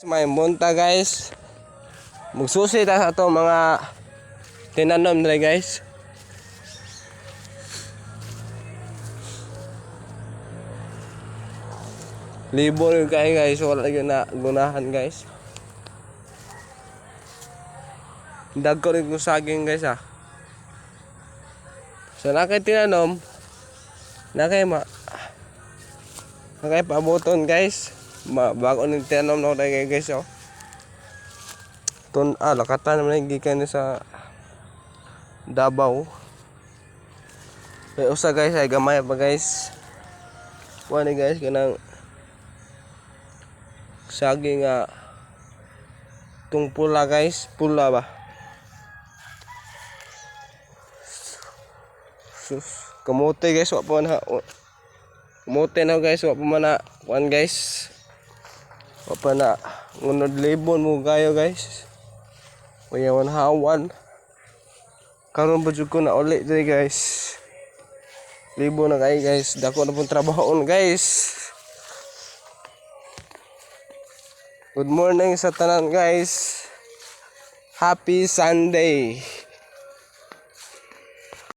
May munta guys. Magsusi ta sa ato mga tinanom nila guys. Libo yung kaya guys. Wala yun na gunahan guys. Dagko rin kong saging guys ah. So nakay tinanom. Nakay paabuton guys. Bago nang tinanom na tayo guys oh. Lakatan naman yung gikan sa Davao. May usa guys ay gamay pa guys. Wani guys kanang saging tung pula guys, pula ba. Sus, kamote guys, wa pa man kamote na guys, wa pa man na kuan guys. Wa pa na ngunod libon mo kayo guys. Wayawan hawan. Karon ba jud ko na uli diri guys. Libo na kayo guys, dako na pong trabaho guys. Good morning sa tanan guys. Happy Sunday.